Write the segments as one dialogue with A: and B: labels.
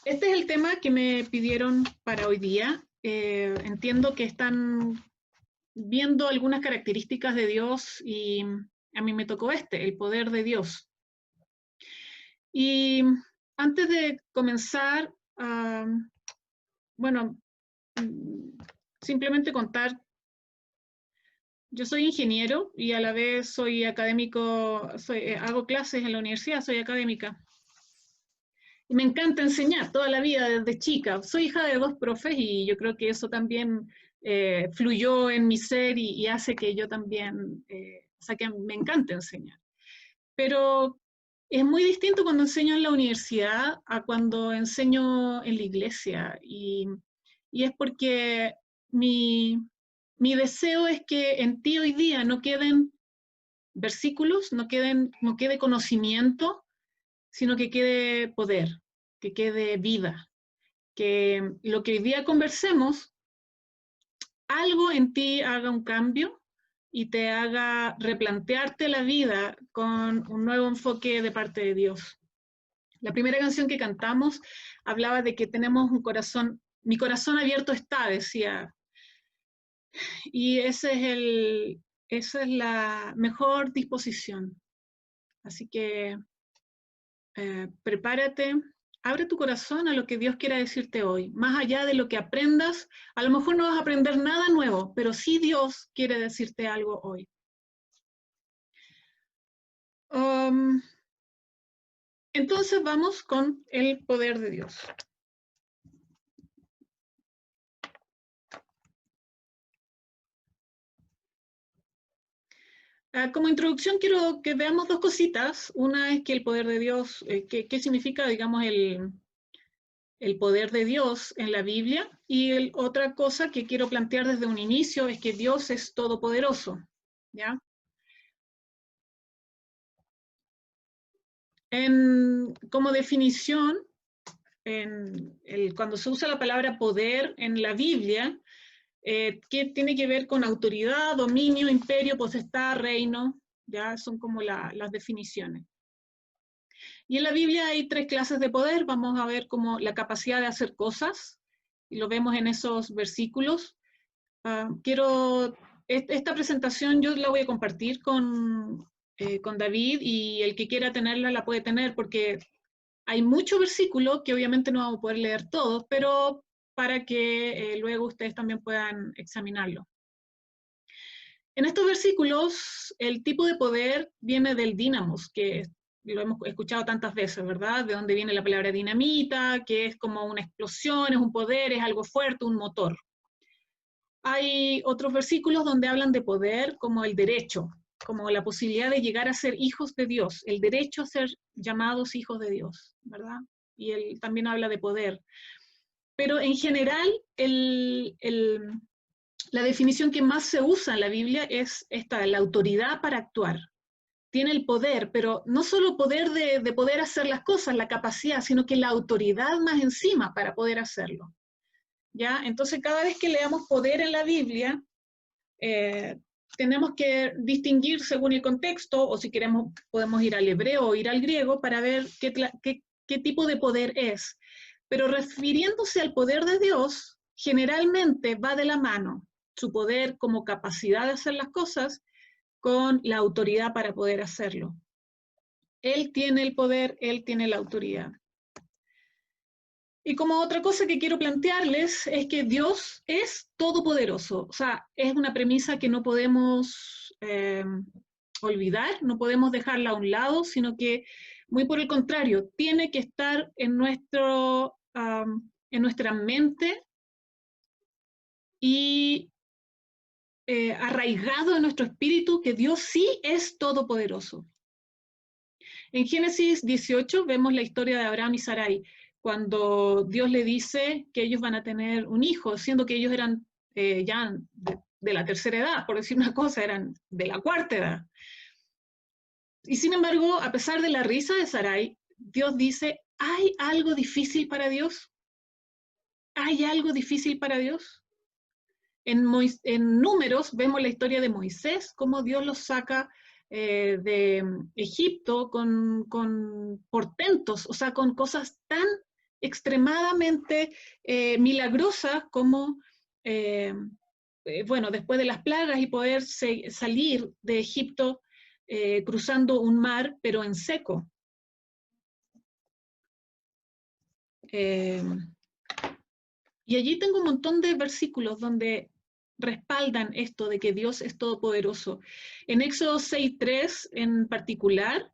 A: Este es el tema que me pidieron para hoy día. Entiendo que están viendo algunas características de Dios y a mí me tocó el poder de Dios. Y antes de comenzar, bueno, simplemente contar, yo soy ingeniero y a la vez soy académico, hago clases en la universidad, soy académica. Y me encanta enseñar toda la vida desde chica. Soy hija de dos profes y yo creo que eso también fluyó en mi ser y hace que yo también, o sea, que me encanta enseñar. Pero es muy distinto cuando enseño en la universidad a cuando enseño en la iglesia. Y es porque mi deseo es que en ti hoy día no queden versículos, no quede conocimiento, sino que quede poder, que quede vida, que lo que hoy día conversemos, algo en ti haga un cambio y te haga replantearte la vida con un nuevo enfoque de parte de Dios. La primera canción que cantamos hablaba de que tenemos un corazón, mi corazón abierto está, decía, y esa es la mejor disposición. Así que prepárate, abre tu corazón a lo que Dios quiera decirte hoy. Más allá de lo que aprendas, a lo mejor no vas a aprender nada nuevo, pero sí Dios quiere decirte algo hoy. Entonces vamos con el poder de Dios. Como introducción quiero que veamos dos cositas. Una es que el poder de Dios, ¿qué significa, digamos, el poder de Dios en la Biblia? Y otra cosa que quiero plantear desde un inicio es que Dios es todopoderoso, ¿ya? Como definición, cuando se usa la palabra poder en la Biblia, que tiene que ver con autoridad, dominio, imperio, potestad, reino, ya son como las definiciones. Y en la Biblia hay tres clases de poder. Vamos a ver como la capacidad de hacer cosas, y lo vemos en esos versículos. Esta presentación yo la voy a compartir con David, y el que quiera tenerla la puede tener, porque hay muchos versículos que obviamente no vamos a poder leer todos, pero para que luego ustedes también puedan examinarlo. En estos versículos, el tipo de poder viene del dínamos, que lo hemos escuchado tantas veces, ¿verdad? De dónde viene la palabra dinamita, que es como una explosión, es un poder, es algo fuerte, un motor. Hay otros versículos donde hablan de poder como el derecho, como la posibilidad de llegar a ser hijos de Dios, el derecho a ser llamados hijos de Dios, ¿verdad? Y él también habla de poder. Pero en general, la definición que más se usa en la Biblia es esta, la autoridad para actuar. Tiene el poder, pero no solo poder de poder hacer las cosas, la capacidad, sino que la autoridad más encima para poder hacerlo. ¿Ya? Entonces, cada vez que leamos poder en la Biblia, tenemos que distinguir según el contexto, o si queremos podemos ir al hebreo o ir al griego para ver qué tipo de poder es. Pero refiriéndose al poder de Dios, generalmente va de la mano su poder como capacidad de hacer las cosas con la autoridad para poder hacerlo. Él tiene el poder, Él tiene la autoridad. Y como otra cosa que quiero plantearles es que Dios es todopoderoso. O sea, es una premisa que no podemos olvidar, no podemos dejarla a un lado, sino que muy por el contrario, tiene que estar en nuestra mente y arraigado en nuestro espíritu que Dios sí es todopoderoso. En Génesis 18 vemos la historia de Abraham y Sarai, cuando Dios le dice que ellos van a tener un hijo, siendo que ellos eran ya de la tercera edad, por decir una cosa, eran de la cuarta edad. Y sin embargo, a pesar de la risa de Sarai, Dios dice, ¿hay algo difícil para Dios? ¿Hay algo difícil para Dios? En Números vemos la historia de Moisés, cómo Dios los saca de Egipto con portentos, o sea, con cosas tan extremadamente milagrosas como, bueno, después de las plagas y poder salir de Egipto cruzando un mar, pero en seco. Y allí tengo un montón de versículos donde respaldan esto de que Dios es todopoderoso. En Éxodo 6:3 en particular,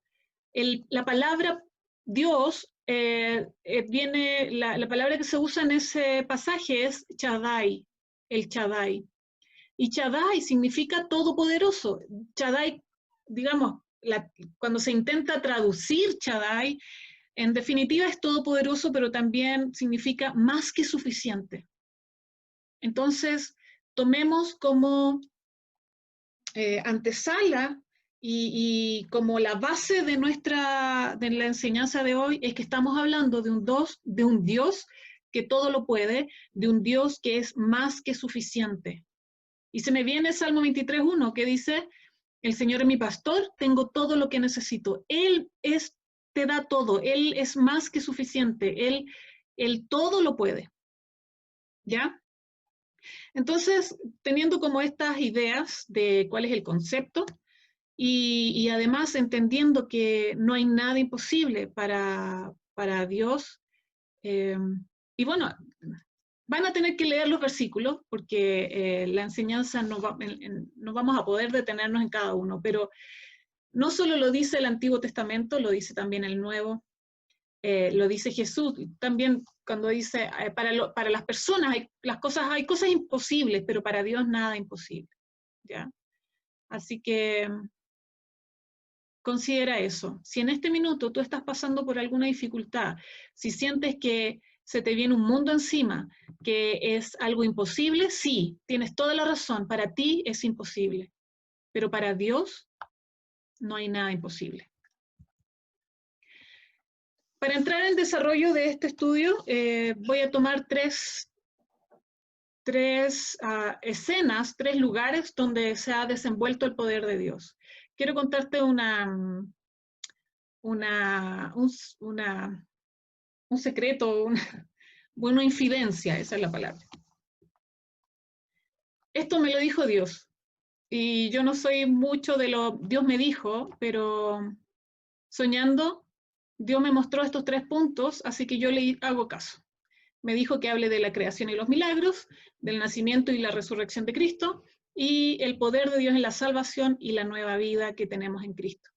A: la palabra Dios viene, la palabra que se usa en ese pasaje es Shaddai, el Shaddai. Y Shaddai significa todopoderoso. Shaddai, digamos, cuando se intenta traducir Shaddai, en definitiva es todopoderoso, pero también significa más que suficiente. Entonces, tomemos como antesala y como la base de la enseñanza de hoy es que estamos hablando de un Dios que todo lo puede, de un Dios que es más que suficiente. Y se me viene Salmo 23:1 que dice, el Señor es mi pastor, tengo todo lo que necesito. Te da todo, Él es más que suficiente, Él todo lo puede. ¿Ya? Entonces, teniendo como estas ideas de cuál es el concepto y además entendiendo que no hay nada imposible para Dios, y bueno, van a tener que leer los versículos porque la enseñanza no vamos a poder detenernos en cada uno, pero no solo lo dice el Antiguo Testamento, lo dice también el Nuevo, lo dice Jesús, también cuando dice, para las personas hay cosas imposibles, pero para Dios nada imposible, ¿ya? Así que considera eso. Si en este minuto tú estás pasando por alguna dificultad, si sientes que se te viene un mundo encima, que es algo imposible, sí, tienes toda la razón, para ti es imposible, pero para Dios no hay nada imposible. Para entrar en desarrollo de este estudio, voy a tomar tres escenas, tres lugares donde se ha desenvuelto el poder de Dios. Quiero contarte un secreto, una infidencia, esa es la palabra. Esto me lo dijo Dios, y yo no soy mucho de lo Dios me dijo, pero soñando, Dios me mostró estos 3 puntos, así que yo le hago caso. Me dijo que hable de la creación y los milagros, del nacimiento y la resurrección de Cristo, y el poder de Dios en la salvación y la nueva vida que tenemos en Cristo.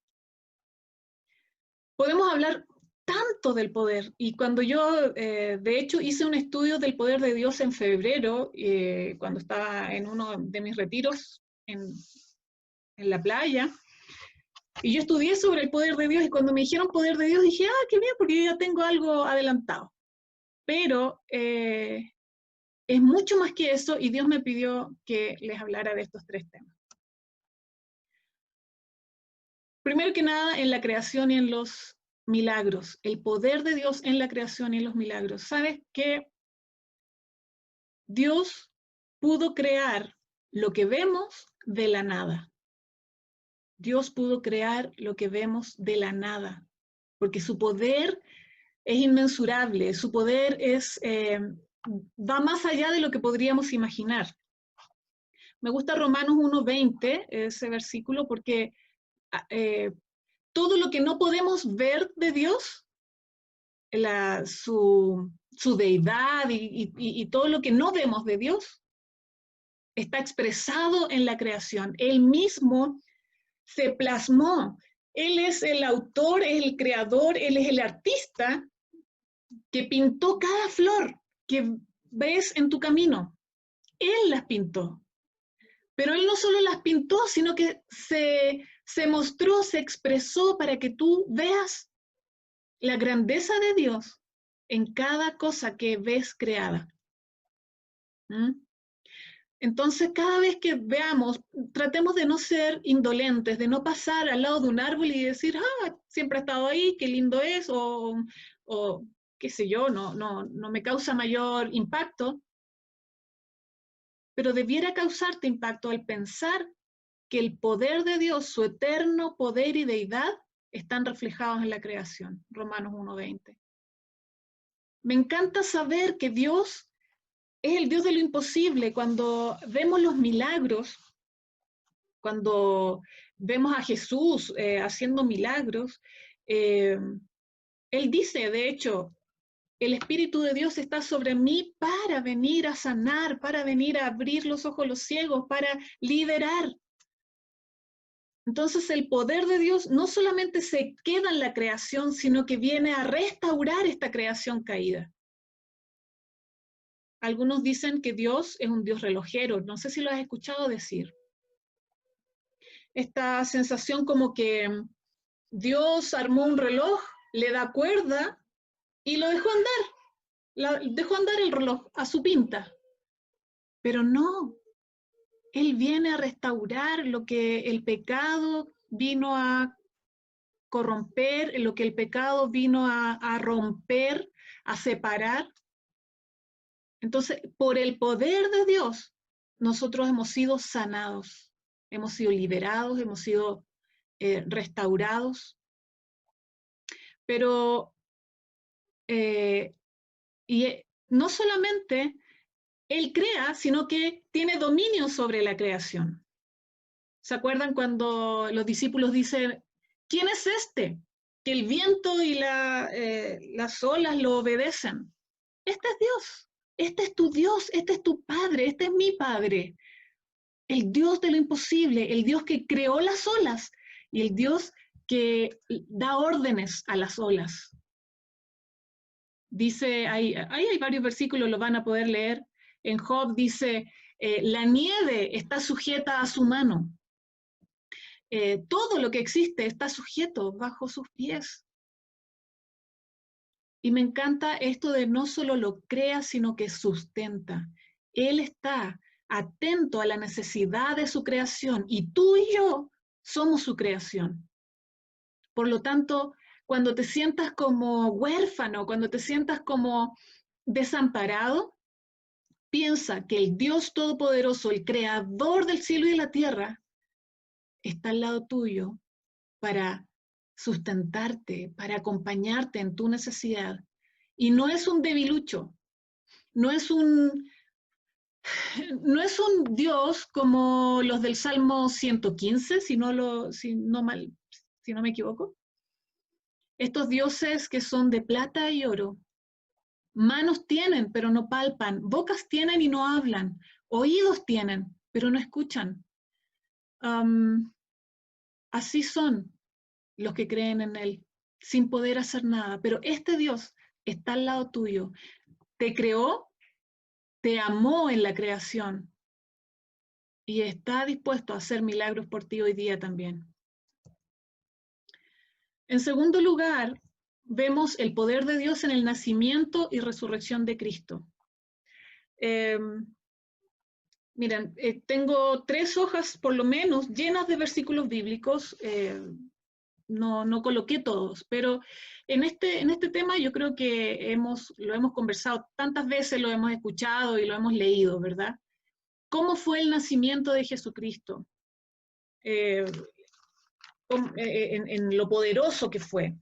A: Podemos hablar tanto del poder, y cuando yo, de hecho, hice un estudio del poder de Dios en febrero, cuando estaba en uno de mis retiros en la playa, y yo estudié sobre el poder de Dios, y cuando me dijeron poder de Dios, dije, qué bien, porque yo ya tengo algo adelantado. Pero es mucho más que eso, y Dios me pidió que les hablara de estos 3 temas. Primero que nada, en la creación y en los milagros, el poder de Dios en la creación y en los milagros. ¿Sabes qué? Dios pudo crear lo que vemos de la nada. Dios pudo crear lo que vemos de la nada, porque su poder es inmensurable, su poder va más allá de lo que podríamos imaginar. Me gusta Romanos 1:20, ese versículo, porque todo lo que no podemos ver de Dios, su deidad y todo lo que no vemos de Dios, está expresado en la creación. Él mismo se plasmó. Él es el autor, es el creador, Él es el artista que pintó cada flor que ves en tu camino. Él las pintó. Pero Él no solo las pintó, sino que se mostró, se expresó para que tú veas la grandeza de Dios en cada cosa que ves creada. ¿Mm? Entonces, cada vez que veamos, tratemos de no ser indolentes, de no pasar al lado de un árbol y decir, siempre ha estado ahí, qué lindo es, o qué sé yo, no me causa mayor impacto, pero debiera causarte impacto al pensar que el poder de Dios, su eterno poder y deidad, están reflejados en la creación. Romanos 1:20. Me encanta saber que Dios es el Dios de lo imposible. Cuando vemos los milagros, cuando vemos a Jesús haciendo milagros, eh, Él dice, de hecho, el Espíritu de Dios está sobre mí para venir a sanar, para venir a abrir los ojos a los ciegos, para liberar. Entonces el poder de Dios no solamente se queda en la creación, sino que viene a restaurar esta creación caída. Algunos dicen que Dios es un Dios relojero, no sé si lo has escuchado decir. Esta sensación como que Dios armó un reloj, le da cuerda y lo dejó andar. Dejó andar el reloj a su pinta. Pero no, Él viene a restaurar lo que el pecado vino a corromper, lo que el pecado vino a romper, a separar. Entonces, por el poder de Dios, nosotros hemos sido sanados, hemos sido liberados, hemos sido restaurados. Pero, no solamente Él crea, sino que tiene dominio sobre la creación. ¿Se acuerdan cuando los discípulos dicen, ¿quién es este? Que el viento y las olas lo obedecen. Este es Dios, este es tu Dios, este es tu Padre, este es mi Padre. El Dios de lo imposible, el Dios que creó las olas y el Dios que da órdenes a las olas. Dice, hay varios versículos, lo van a poder leer. En Job dice, la nieve está sujeta a su mano. Todo lo que existe está sujeto bajo sus pies. Y me encanta esto de no solo lo crea, sino que sustenta. Él está atento a la necesidad de su creación y tú y yo somos su creación. Por lo tanto, cuando te sientas como huérfano, cuando te sientas como desamparado, piensa que el Dios Todopoderoso, el Creador del cielo y de la tierra, está al lado tuyo para sustentarte, para acompañarte en tu necesidad. Y no es un debilucho, no es un Dios como los del Salmo 115, si no me equivoco. Estos dioses que son de plata y oro, manos tienen, pero no palpan, bocas tienen y no hablan, oídos tienen, pero no escuchan. Así son los que creen en Él, sin poder hacer nada. Pero este Dios está al lado tuyo, te creó, te amó en la creación y está dispuesto a hacer milagros por ti hoy día también. En segundo lugar, vemos el poder de Dios en el nacimiento y resurrección de Cristo. Miren, tengo 3 hojas por lo menos llenas de versículos bíblicos. No coloqué todos, pero en este tema yo creo que lo hemos conversado tantas veces, lo hemos escuchado y lo hemos leído, ¿verdad? ¿Cómo fue el nacimiento de Jesucristo? En lo poderoso que fue.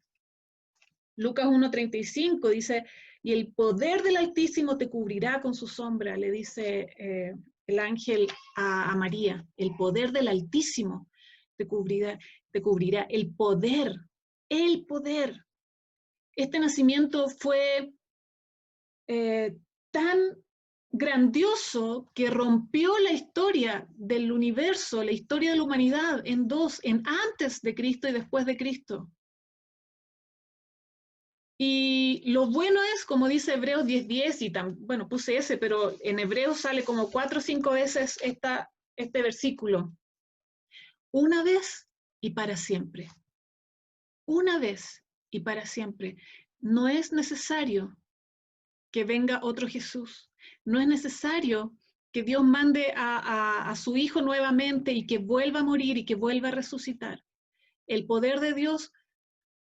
A: Lucas 1:35 dice, y el poder del Altísimo te cubrirá con su sombra, le dice el ángel a María, el poder del Altísimo te cubrirá, el poder. Este nacimiento fue tan grandioso que rompió la historia del universo, la historia de la humanidad en dos, en antes de Cristo y después de Cristo. Y lo bueno es, como dice Hebreos 10:10, y bueno, puse ese, pero en Hebreos sale como 4 o 5 veces este versículo. Una vez y para siempre. Una vez y para siempre. No es necesario que venga otro Jesús. No es necesario que Dios mande a su Hijo nuevamente y que vuelva a morir y que vuelva a resucitar. El poder de Dios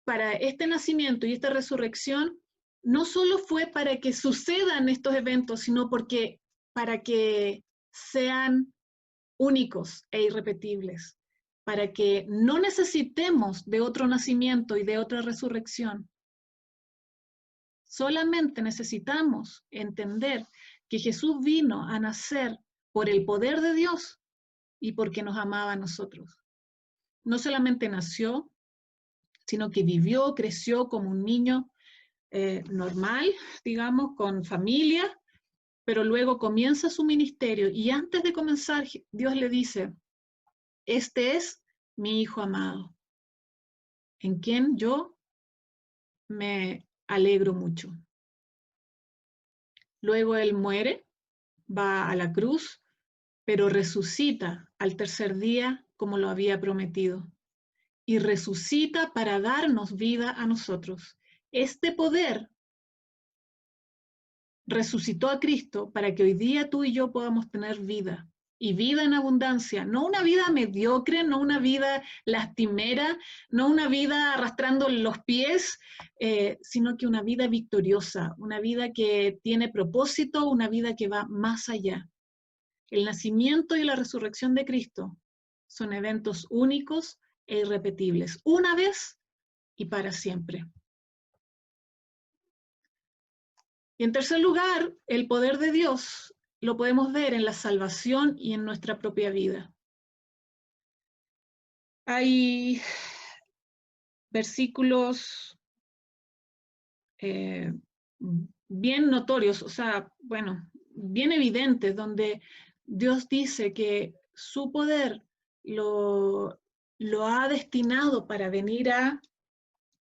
A: para este nacimiento y esta resurrección no solo fue para que sucedan estos eventos, sino para que sean únicos e irrepetibles, para que no necesitemos de otro nacimiento y de otra resurrección, Solamente necesitamos entender que Jesús vino a nacer por el poder de Dios y porque nos amaba a nosotros. No solamente nació, sino que vivió, creció como un niño normal, digamos, con familia, pero luego comienza su ministerio y antes de comenzar, Dios le dice, este es mi Hijo amado, en quien yo me alegro mucho. Luego él muere, va a la cruz, pero resucita al tercer día como lo había prometido. Y resucita para darnos vida a nosotros. Este poder resucitó a Cristo para que hoy día tú y yo podamos tener vida. Y vida en abundancia, no una vida mediocre, no una vida lastimera, no una vida arrastrando los pies, sino que una vida victoriosa, una vida que tiene propósito, una vida que va más allá. El nacimiento y la resurrección de Cristo son eventos únicos e irrepetibles, una vez y para siempre. Y en tercer lugar, el poder de Dios lo podemos ver en la salvación y en nuestra propia vida. Hay versículos bien notorios, o sea, bueno, bien evidentes, donde Dios dice que su poder lo ha destinado para venir a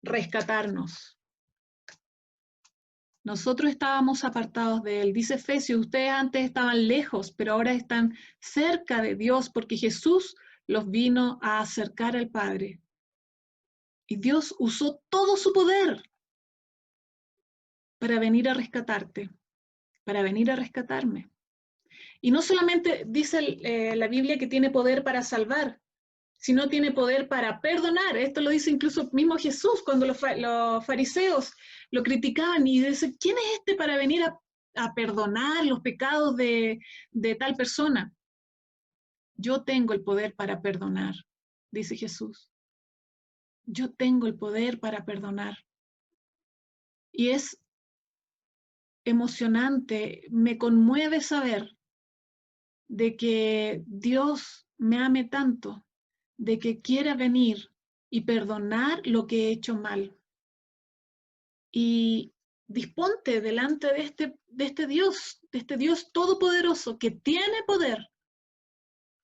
A: rescatarnos. Nosotros estábamos apartados de Él. Dice Efesios, ustedes antes estaban lejos, pero ahora están cerca de Dios porque Jesús los vino a acercar al Padre. Y Dios usó todo su poder para venir a rescatarte, para venir a rescatarme. Y no solamente dice la Biblia que tiene poder para salvar, sino tiene poder para perdonar. Esto lo dice incluso mismo Jesús cuando los fariseos lo criticaban y dice, ¿quién es este para venir a perdonar los pecados de tal persona? Yo tengo el poder para perdonar, dice Jesús. Yo tengo el poder para perdonar. Y es emocionante, me conmueve saber de que Dios me ame tanto, de que quiera venir y perdonar lo que he hecho mal. Y disponte delante de este Dios todopoderoso que tiene poder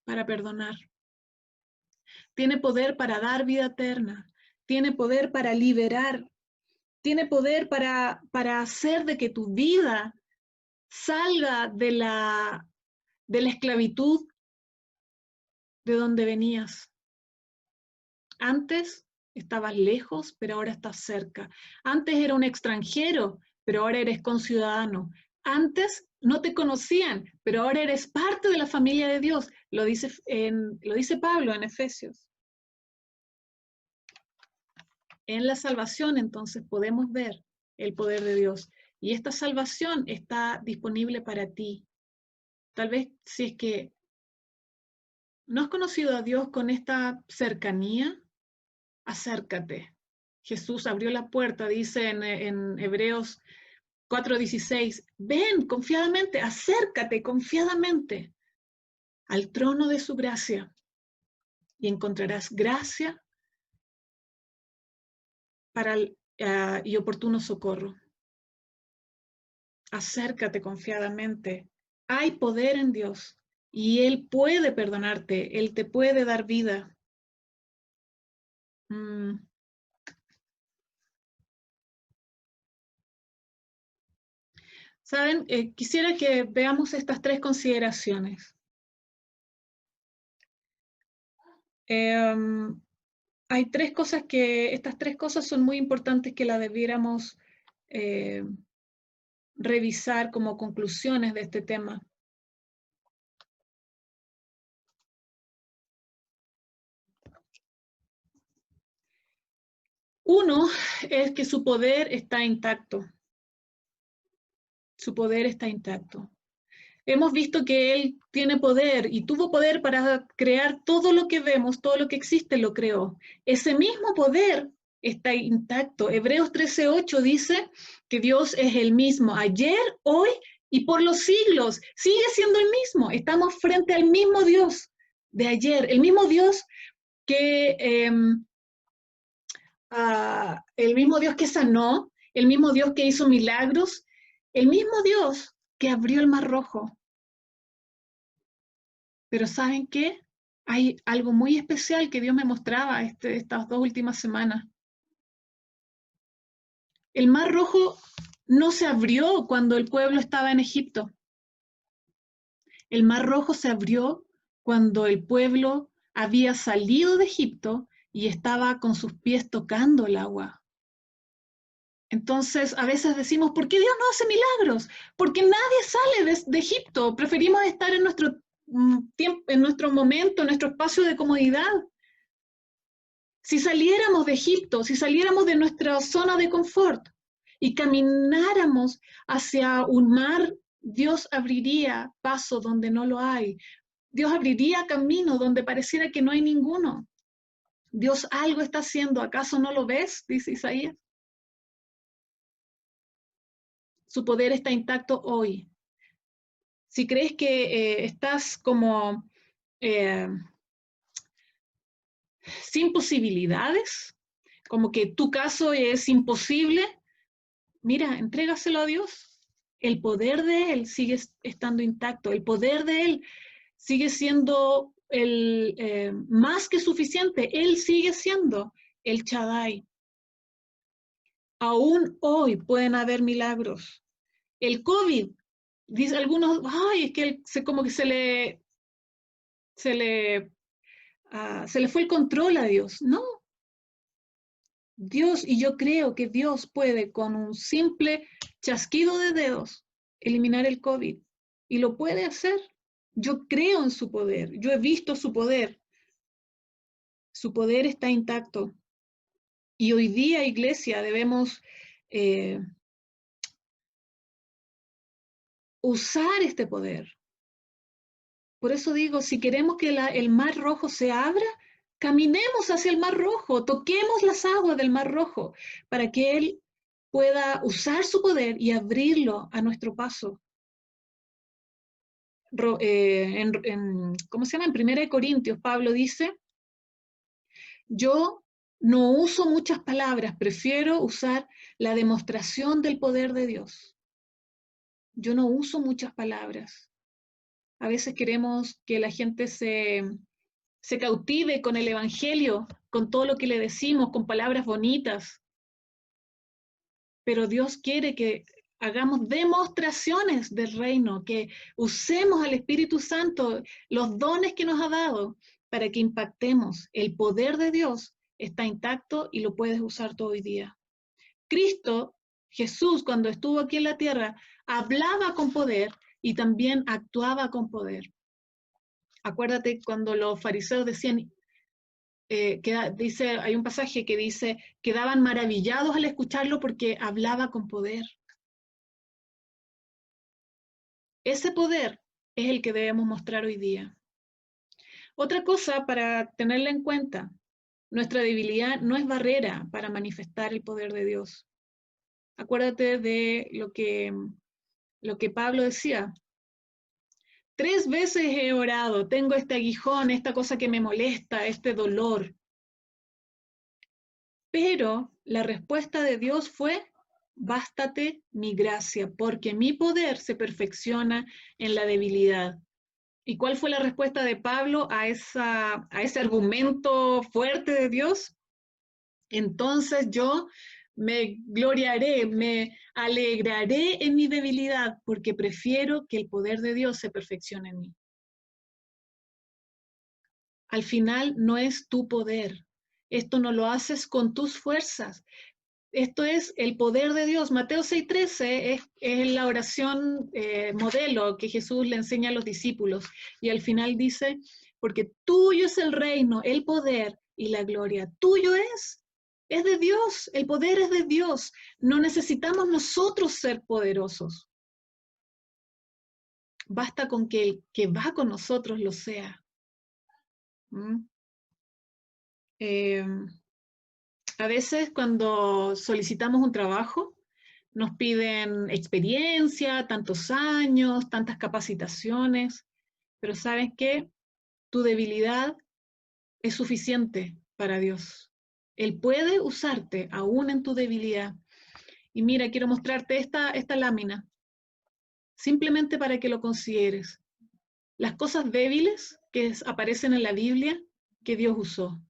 A: para perdonar. Tiene poder para dar vida eterna. Tiene poder para liberar. Tiene poder para hacer de que tu vida salga de la esclavitud de donde venías. Antes estabas lejos, pero ahora estás cerca. Antes era un extranjero, pero ahora eres conciudadano. Antes no te conocían, pero ahora eres parte de la familia de Dios. Lo dice Pablo en Efesios. En la salvación, entonces, podemos ver el poder de Dios. Y esta salvación está disponible para ti. Tal vez si es que no has conocido a Dios con esta cercanía, acércate. Jesús abrió la puerta, dice en Hebreos 4:16, ven confiadamente, acércate confiadamente al trono de su gracia y encontrarás gracia para y oportuno socorro. Acércate confiadamente. Hay poder en Dios y Él puede perdonarte, Él te puede dar vida. ¿Saben? Quisiera que veamos estas tres consideraciones. Hay estas tres cosas son muy importantes que las debiéramos revisar como conclusiones de este tema. Uno es que su poder está intacto. Su poder está intacto. Hemos visto que Él tiene poder y tuvo poder para crear todo lo que vemos, todo lo que existe lo creó. Ese mismo poder está intacto. Hebreos 13:8 dice que Dios es el mismo ayer, hoy y por los siglos. Sigue siendo el mismo. Estamos frente al mismo Dios de ayer, el mismo Dios que el mismo Dios que sanó, el mismo Dios que hizo milagros, el mismo Dios que abrió el Mar Rojo. Pero ¿saben qué? Hay algo muy especial que Dios me mostraba estas 2 últimas semanas. El Mar Rojo no se abrió cuando el pueblo estaba en Egipto. El Mar Rojo se abrió cuando el pueblo había salido de Egipto y estaba con sus pies tocando el agua. Entonces, a veces decimos, ¿por qué Dios no hace milagros? Porque nadie sale de Egipto. Preferimos estar en nuestro tiempo, en nuestro momento, en nuestro espacio de comodidad. Si saliéramos de Egipto, si saliéramos de nuestra zona de confort y camináramos hacia un mar, Dios abriría paso donde no lo hay. Dios abriría camino donde pareciera que no hay ninguno. Dios algo está haciendo, ¿acaso no lo ves? Dice Isaías. Su poder está intacto hoy. Si crees que estás como sin posibilidades, como que tu caso es imposible, mira, entrégaselo a Dios. El poder de Él sigue estando intacto, el poder de Él sigue siendo más que suficiente, Él sigue siendo el Shaddai. Aún hoy pueden haber milagros. El COVID, dice algunos, ay, es que como que se le, se le fue el control a Dios. No, Dios, y yo creo que Dios puede con un simple chasquido de dedos eliminar el COVID. Y lo puede hacer. Yo creo en su poder. Yo he visto su poder. Su poder está intacto. Y hoy día, iglesia, debemos usar este poder. Por eso digo, si queremos que el Mar Rojo se abra, caminemos hacia el Mar Rojo, toquemos las aguas del Mar Rojo para que Él pueda usar su poder y abrirlo a nuestro paso. ¿Cómo se llama? En 1 Corintios, Pablo dice, yo no uso muchas palabras, prefiero usar la demostración del poder de Dios. Yo no uso muchas palabras. A veces queremos que la gente se cautive con el Evangelio, con todo lo que le decimos, con palabras bonitas. Pero Dios quiere que hagamos demostraciones del reino, que usemos al Espíritu Santo, los dones que nos ha dado, para que impactemos. El poder de Dios está intacto y lo puedes usar todo el día. Cristo, Jesús, cuando estuvo aquí en la tierra, hablaba con poder y también actuaba con poder. Acuérdate cuando los fariseos decían, hay un pasaje que dice, quedaban maravillados al escucharlo porque hablaba con poder. Ese poder es el que debemos mostrar hoy día. Otra cosa para tenerla en cuenta, nuestra debilidad no es barrera para manifestar el poder de Dios. Acuérdate de lo que Pablo decía. 3 veces he orado, tengo este aguijón, esta cosa que me molesta, este dolor. Pero la respuesta de Dios fue, bástate mi gracia, porque mi poder se perfecciona en la debilidad. ¿Y cuál fue la respuesta de Pablo a ese argumento fuerte de Dios? Entonces yo me gloriaré, me alegraré en mi debilidad, porque prefiero que el poder de Dios se perfeccione en mí. Al final no es tu poder. Esto no lo haces con tus fuerzas. Esto es el poder de Dios. Mateo 6:13 es la oración modelo que Jesús le enseña a los discípulos. Y al final dice, porque tuyo es el reino, el poder y la gloria. Tuyo es de Dios, el poder es de Dios. No necesitamos nosotros ser poderosos. Basta con que el que va con nosotros lo sea. A veces cuando solicitamos un trabajo, nos piden experiencia, tantos años, tantas capacitaciones, pero ¿sabes qué? Tu debilidad es suficiente para Dios. Él puede usarte aún en tu debilidad. Y mira, quiero mostrarte esta lámina, simplemente para que lo consideres. Las cosas débiles que aparecen en la Biblia que Dios usó.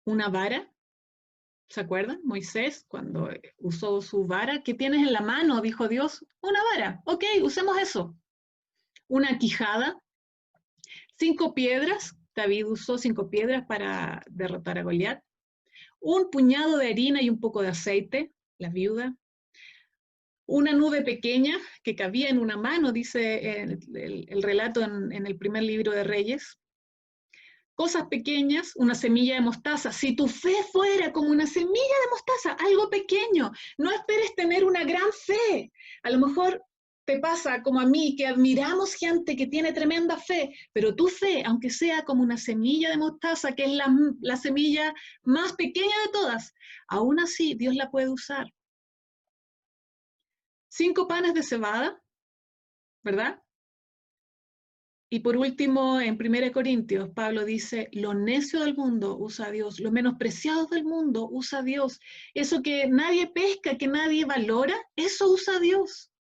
A: Una vara, ¿se acuerdan? Moisés, cuando usó su vara, ¿qué tienes en la mano? Dijo Dios, una vara. Ok, usemos eso. Una quijada, 5 piedras. David usó 5 piedras para derrotar a Goliat. Un puñado de harina y un poco de aceite, la viuda. Una nube pequeña que cabía en una mano, dice el relato en el primer libro de Reyes. Cosas pequeñas, una semilla de mostaza. Si tu fe fuera como una semilla de mostaza, algo pequeño, no esperes tener una gran fe. A lo mejor te pasa como a mí, que admiramos gente que tiene tremenda fe, pero tu fe, aunque sea como una semilla de mostaza, que es la semilla más pequeña de todas, aún así Dios la puede usar. 5 panes de cebada, ¿verdad? Y por último, en 1 Corintios, Pablo dice, lo necio del mundo usa a Dios, lo menospreciado del mundo usa a Dios. Eso que nadie pesca, que nadie valora, eso usa a Dios.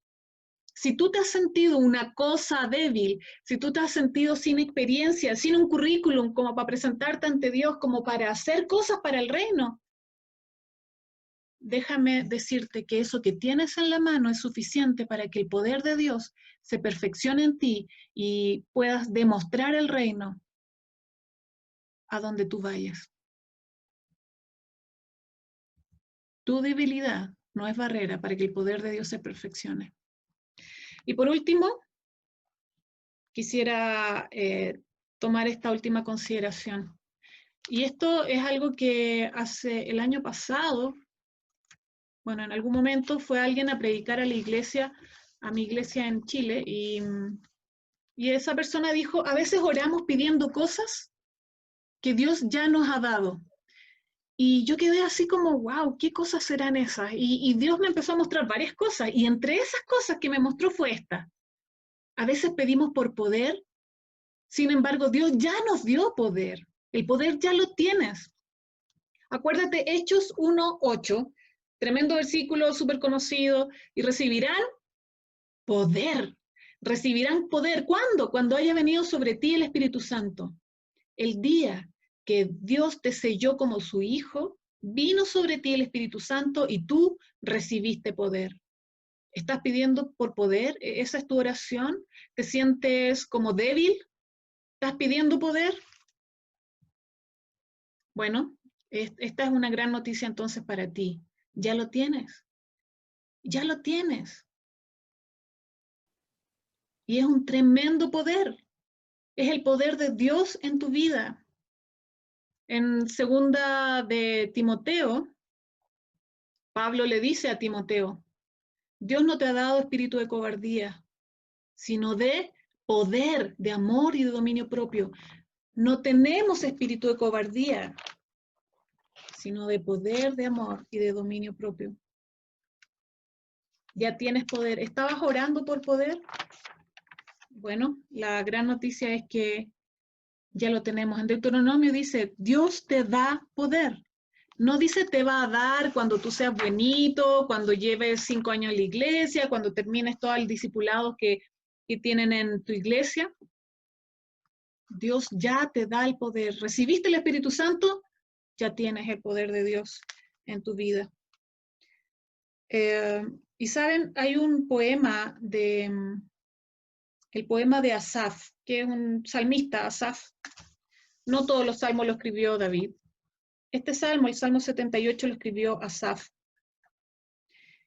A: Si tú te has sentido una cosa débil, si tú te has sentido sin experiencia, sin un currículum como para presentarte ante Dios, como para hacer cosas para el reino, déjame decirte que eso que tienes en la mano es suficiente para que el poder de Dios se perfeccione en ti y puedas demostrar el reino a donde tú vayas. Tu debilidad no es barrera para que el poder de Dios se perfeccione. Y por último, quisiera tomar esta última consideración. Y esto es algo que hace el año pasado, bueno, en algún momento fue alguien a predicar a la iglesia, a mi iglesia en Chile, y esa persona dijo, a veces oramos pidiendo cosas que Dios ya nos ha dado. Y yo quedé así como, wow, ¿qué cosas serán esas? Y Dios me empezó a mostrar varias cosas, y entre esas cosas que me mostró fue esta. A veces pedimos por poder, sin embargo, Dios ya nos dio poder. El poder ya lo tienes. Acuérdate, Hechos 1:8, tremendo versículo, súper conocido, y recibirán poder. Recibirán poder. ¿Cuándo? Cuando haya venido sobre ti el Espíritu Santo. El día que Dios te selló como su hijo, vino sobre ti el Espíritu Santo y tú recibiste poder. ¿Estás pidiendo por poder? ¿Esa es tu oración? ¿Te sientes como débil? ¿Estás pidiendo poder? Bueno, esta es una gran noticia entonces para ti. Ya lo tienes. Ya lo tienes. Y es un tremendo poder. Es el poder de Dios en tu vida. En segunda de Timoteo, Pablo le dice a Timoteo, Dios no te ha dado espíritu de cobardía, sino de poder, de amor y de dominio propio. No tenemos espíritu de cobardía, sino de poder, de amor y de dominio propio. Ya tienes poder. ¿Estabas orando por poder? Bueno, la gran noticia es que ya lo tenemos. En Deuteronomio dice, Dios te da poder. No dice te va a dar cuando tú seas buenito, cuando lleves 5 años en la iglesia, cuando termines todo el discipulado que tienen en tu iglesia. Dios ya te da el poder. ¿Recibiste el Espíritu Santo? Ya tienes el poder de Dios en tu vida. Y saben, hay un poema el poema de Asaf, que es un salmista, Asaf. No todos los salmos lo escribió David. Este salmo, el Salmo 78, lo escribió Asaf.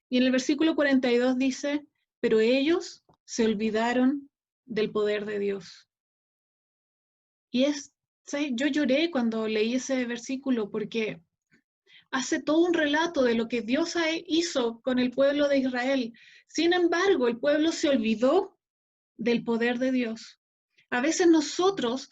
A: Y en el versículo 42 dice, pero ellos se olvidaron del poder de Dios. Y ¿sabes? Yo lloré cuando leí ese versículo porque hace todo un relato de lo que Dios hizo con el pueblo de Israel. Sin embargo, el pueblo se olvidó del poder de Dios. A veces nosotros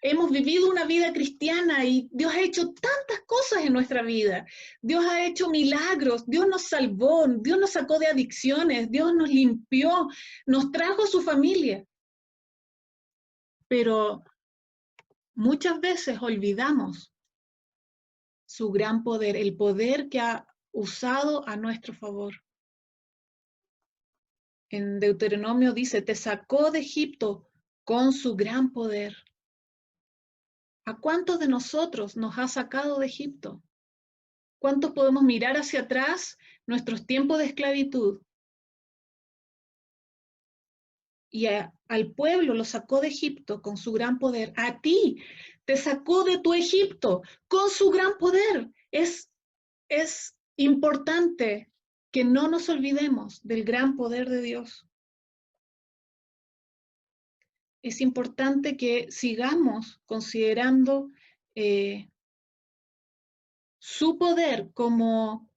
A: hemos vivido una vida cristiana y Dios ha hecho tantas cosas en nuestra vida. Dios ha hecho milagros, Dios nos salvó, Dios nos sacó de adicciones, Dios nos limpió, nos trajo a su familia. Pero muchas veces olvidamos su gran poder, el poder que ha usado a nuestro favor. En Deuteronomio dice, te sacó de Egipto con su gran poder. ¿A cuántos de nosotros nos ha sacado de Egipto? ¿Cuántos podemos mirar hacia atrás nuestros tiempos de esclavitud? Y al pueblo lo sacó de Egipto con su gran poder. A ti te sacó de tu Egipto con su gran poder. Es importante que no nos olvidemos del gran poder de Dios. Es importante que sigamos considerando su poder como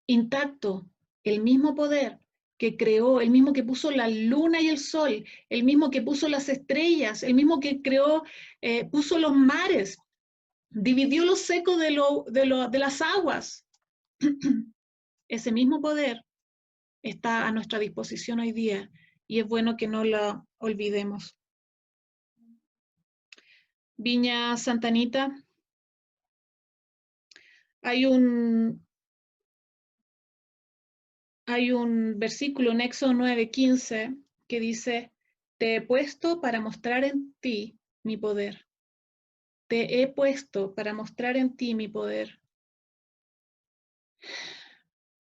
A: intacto, el mismo poder que creó, el mismo que puso la luna y el sol, el mismo que puso las estrellas, el mismo que creó, puso los mares, dividió lo seco de las aguas. Ese mismo poder está a nuestra disposición hoy día y es bueno que no lo olvidemos. Viña Santa Anita, hay un versículo en Éxodo 9:15 que dice, te he puesto para mostrar en ti mi poder. Te he puesto para mostrar en ti mi poder.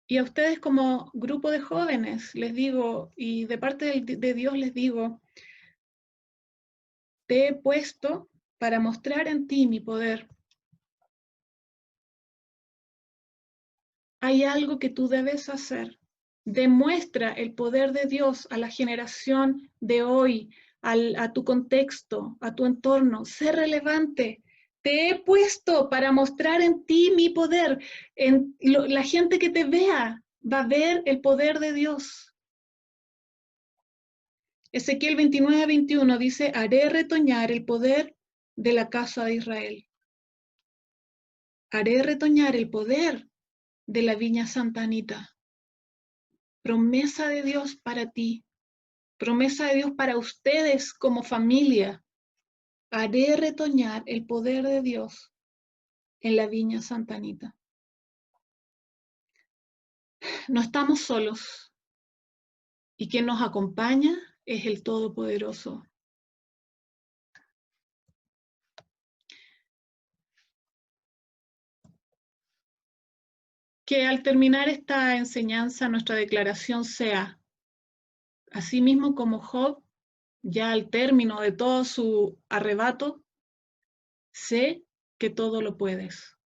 A: Y a ustedes como grupo de jóvenes les digo, y de parte de Dios les digo, te he puesto para mostrar en ti mi poder. Hay algo que tú debes hacer. Demuestra el poder de Dios a la generación de hoy, a tu contexto, a tu entorno. Sé relevante. Te he puesto para mostrar en ti mi poder. La gente que te vea va a ver el poder de Dios. Ezequiel 29:21 dice, haré retoñar el poder de la casa de Israel. Haré retoñar el poder de la viña Santa Anita. Promesa de Dios para ti. Promesa de Dios para ustedes como familia. Haré retoñar el poder de Dios en la viña Santa Anita. No estamos solos. Y quien nos acompaña es el Todopoderoso. Que al terminar esta enseñanza, nuestra declaración sea, así mismo como Job, ya al término de todo su arrebato, sé que todo lo puedes.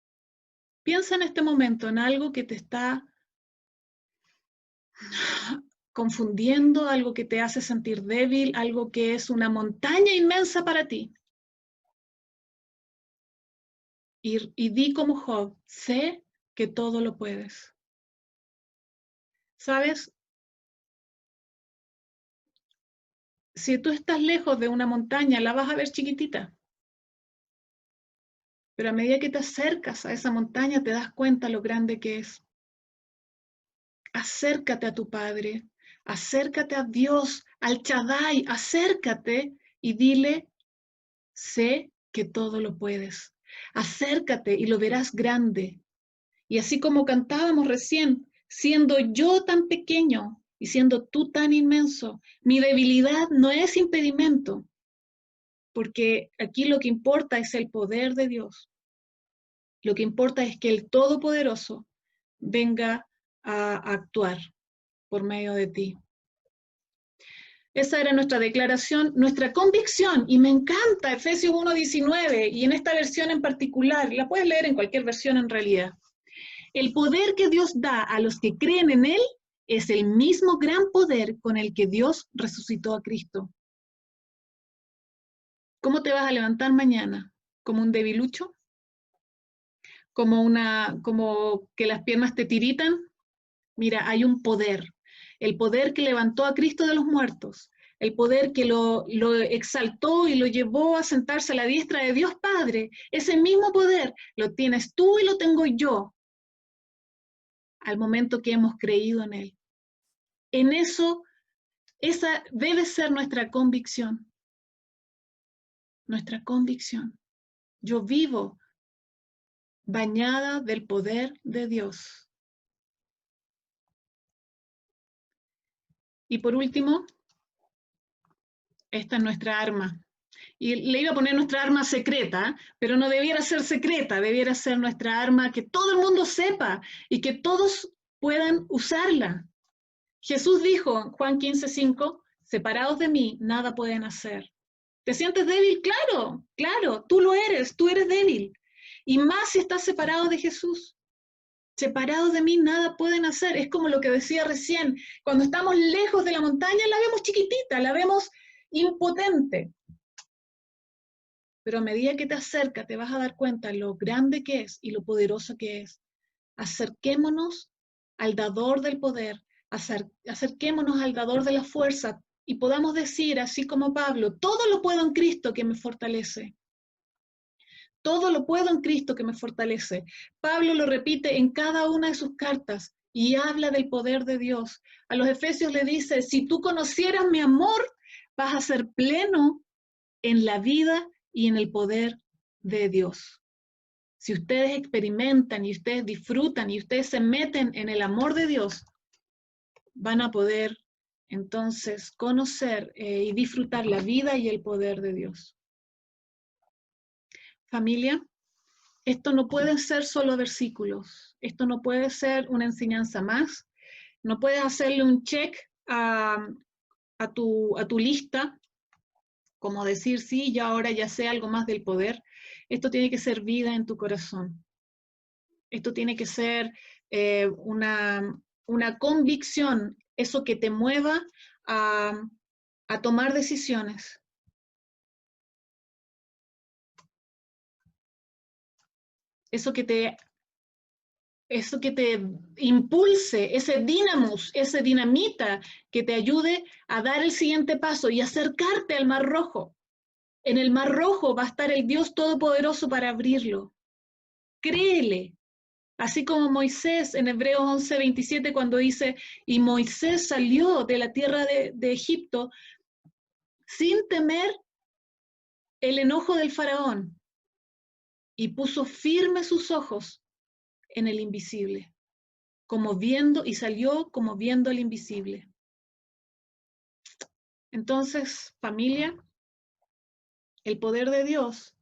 A: Piensa en este momento en algo que te está confundiendo, algo que te hace sentir débil, algo que es una montaña inmensa para ti. Y di como Job, sé que todo lo puedes. ¿Sabes? Si tú estás lejos de una montaña, la vas a ver chiquitita. Pero a medida que te acercas a esa montaña, te das cuenta lo grande que es. Acércate a tu Padre, acércate a Dios, al Shaddai, acércate y dile, sé que todo lo puedes. Acércate y lo verás grande. Y así como cantábamos recién, siendo yo tan pequeño y siendo tú tan inmenso, mi debilidad no es impedimento, porque aquí lo que importa es el poder de Dios. Lo que importa es que el Todopoderoso venga a actuar por medio de ti. Esa era nuestra declaración, nuestra convicción, y me encanta Efesios 1:19, y en esta versión en particular, la puedes leer en cualquier versión en realidad. El poder que Dios da a los que creen en Él es el mismo gran poder con el que Dios resucitó a Cristo. ¿Cómo te vas a levantar mañana? ¿Como un debilucho? ¿Como que las piernas te tiritan? Mira, hay un poder. El poder que levantó a Cristo de los muertos el poder que lo exaltó y lo llevó a sentarse a la diestra de Dios Padre, ese mismo poder lo tienes tú y lo tengo yo al momento que hemos creído en Él. En eso, esa debe ser nuestra convicción. Nuestra convicción. Yo vivo bañada del poder de Dios. Y por último, esta es nuestra arma. Y le iba a poner nuestra arma secreta, pero no debiera ser secreta, debiera ser nuestra arma que todo el mundo sepa y que todos puedan usarla. Jesús dijo en Juan 15:5, separados de mí, nada pueden hacer. ¿Te sientes débil? Claro, claro, tú eres débil. Y más si estás separado de Jesús. Separados de mí, nada pueden hacer. Es como lo que decía recién, cuando estamos lejos de la montaña, la vemos chiquitita, la vemos impotente. Pero a medida que te acercas, te vas a dar cuenta lo grande que es y lo poderoso que es. Acerquémonos al dador del poder, acerquémonos al dador de la fuerza y podamos decir, así como Pablo, todo lo puedo en Cristo que me fortalece. Todo lo puedo en Cristo que me fortalece. Pablo lo repite en cada una de sus cartas y habla del poder de Dios. A los Efesios le dice, si tú conocieras mi amor, vas a ser pleno en la vida y en el poder de Dios. Si ustedes experimentan y ustedes disfrutan y ustedes se meten en el amor de Dios, van a poder entonces conocer y disfrutar la vida y el poder de Dios. Familia, esto no puede ser solo versículos, esto no puede ser una enseñanza más, no puedes hacerle un check a tu lista, como decir, sí, yo ahora ya sé algo más del poder. Esto tiene que ser vida en tu corazón. Esto tiene que ser una convicción, eso que te mueva a tomar decisiones. Eso que te impulse, ese dínamos, ese dinamita que te ayude a dar el siguiente paso y acercarte al Mar Rojo. En el Mar Rojo va a estar el Dios Todopoderoso para abrirlo. Créele. Así como Moisés en Hebreos 11:27 cuando dice, y Moisés salió de la tierra de Egipto sin temer el enojo del faraón y puso firmes sus ojos en el invisible, como viendo, y salió como viendo el invisible. Entonces, familia, el poder de Dios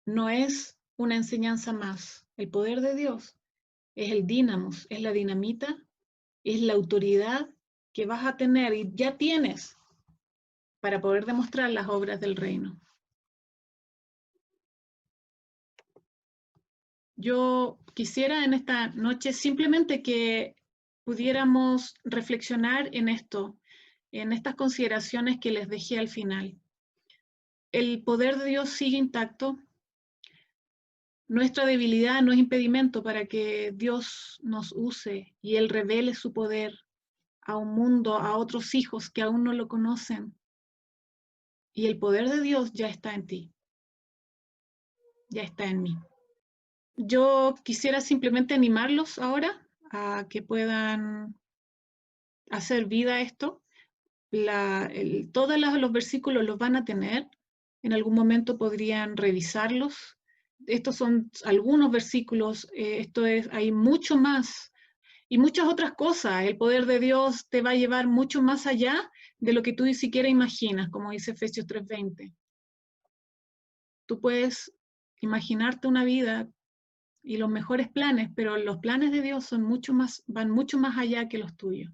A: no es una enseñanza más. El poder de Dios es el dínamos, es la dinamita, es la autoridad que vas a tener y ya tienes para poder demostrar las obras del reino. Yo quisiera en esta noche simplemente que pudiéramos reflexionar en esto, en estas consideraciones que les dejé al final. El poder de Dios sigue intacto. Nuestra debilidad no es impedimento para que Dios nos use y Él revele su poder a un mundo, a otros hijos que aún no lo conocen. Y el poder de Dios ya está en ti, ya está en mí. Yo quisiera simplemente animarlos ahora a que puedan hacer vida a esto. Todos los versículos los van a tener. En algún momento podrían revisarlos. Estos son algunos versículos. Hay mucho más y muchas otras cosas. El poder de Dios te va a llevar mucho más allá de lo que tú ni siquiera imaginas, como dice Efesios 3:20. Tú puedes imaginarte una vida y los mejores planes, pero los planes de Dios van mucho más allá que los tuyos.